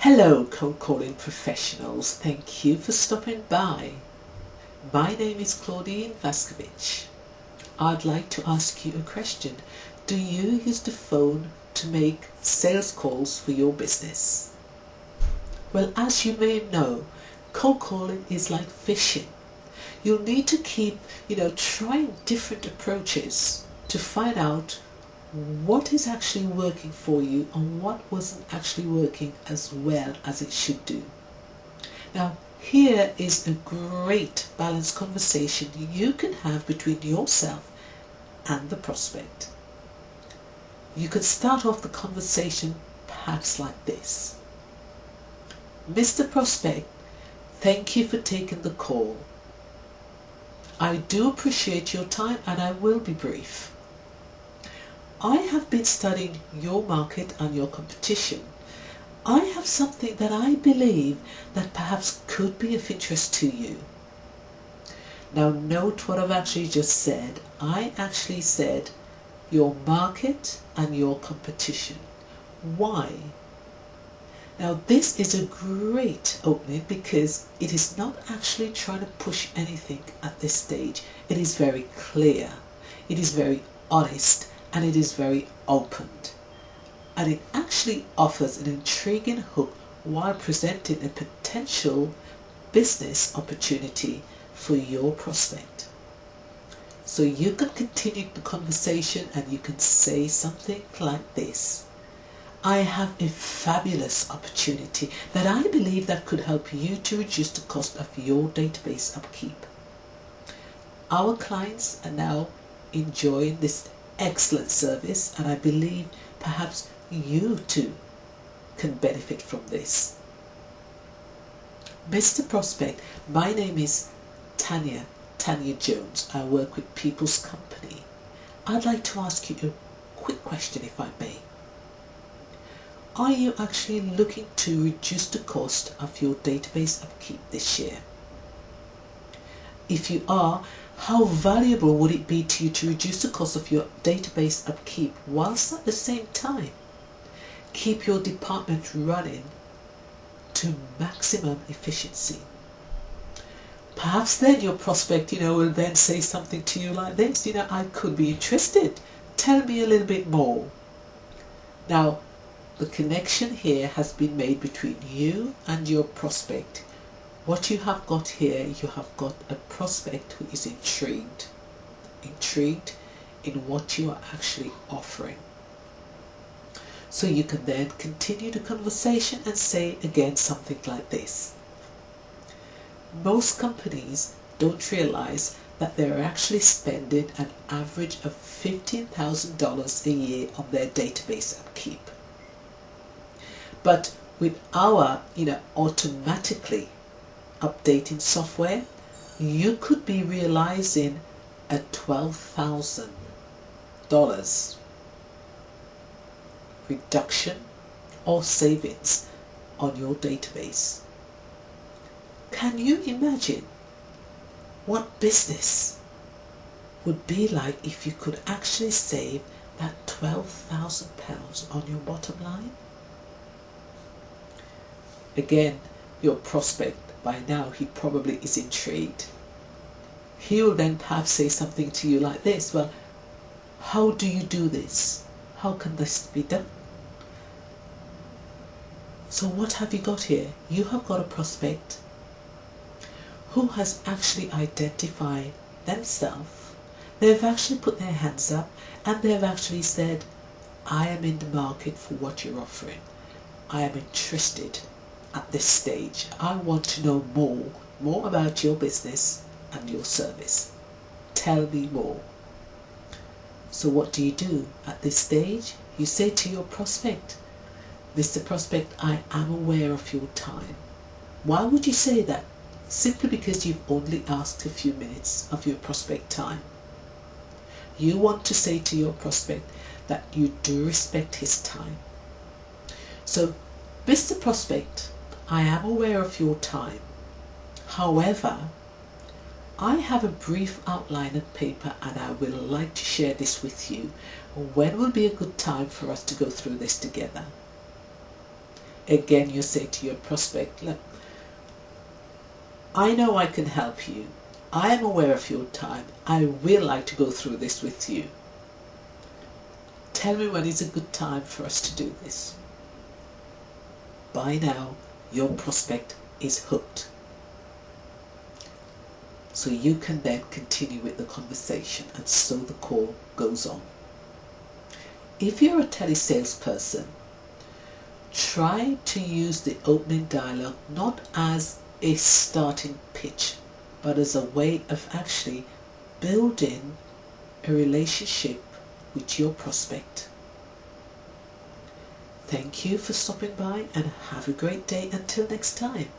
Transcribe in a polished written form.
Hello, cold calling professionals. Thank you for stopping by. My name is Claudine Vaskovich. I'd like to ask you a question. Do you use the phone to make sales calls for your business? Well, as you may know, cold calling is like fishing. You'll need to keep, trying different approaches to find out what is actually working for you and what wasn't actually working as well as it should do. Now, here is a great balanced conversation you can have between yourself and the prospect. You could start off the conversation perhaps like this. Mr. Prospect, thank you for taking the call. I do appreciate your time and I will be brief. I have been studying your market and your competition. I have something that I believe that perhaps could be of interest to you. Now note what I've actually just said. I actually said your market and your competition. Why? Now this is a great opening because it is not actually trying to push anything at this stage. It is very clear, it is very honest, and it is very opened. And it actually offers an intriguing hook while presenting a potential business opportunity for your prospect. So you can continue the conversation and you can say something like this. I have a fabulous opportunity that I believe that could help you to reduce the cost of your database upkeep. Our clients are now enjoying this excellent service and I believe perhaps you too can benefit from this. Mr. Prospect, my name is Tanya Jones. I work with People's Company. I'd like to ask you a quick question if I may. Are you actually looking to reduce the cost of your database upkeep this year? If you are, how valuable would it be to you to reduce the cost of your database upkeep whilst at the same time keep your department running to maximum efficiency? Perhaps then your prospect, will then say something to you like this, I could be interested. Tell me a little bit more. Now, the connection here has been made between you and your prospect. What you have got here, you have got a prospect who is intrigued in what you are actually offering. So you can then continue the conversation and say again something like this. Most companies don't realize that they're actually spending an average of $15,000 a year on their database upkeep. But with our, automatically updating software, you could be realizing a $12,000 reduction or savings on your database. Can you imagine what business would be like if you could actually save that £12,000 on your bottom line? Again, your prospect, by now he probably is intrigued. He will then perhaps say something to you like this. Well, how do you do this? How can this be done? So what have you got here? You have got a prospect who has actually identified themselves. They've actually put their hands up and they've actually said, I am in the market for what you're offering. I am interested at this stage. I want to know more about your business and your service. Tell me more. So what do you do at this stage? You say to your prospect, Mr. Prospect, I am aware of your time. Why would you say that? Simply because you've only asked a few minutes of your prospect time. You want to say to your prospect that you do respect his time. So, Mr. Prospect, I am aware of your time. However, I have a brief outline of paper and I would like to share this with you. When will be a good time for us to go through this together? again you say to your prospect, look, I know I can help you. I am aware of your time. I will like to go through this with you. Tell me when is a good time for us to do this. By now, your prospect is hooked. So you can then continue with the conversation, and so the call goes on. If you're a telesalesperson, try to use the opening dialogue not as a starting pitch, but as a way of actually building a relationship with your prospect. Thank you for stopping by and have a great day until next time.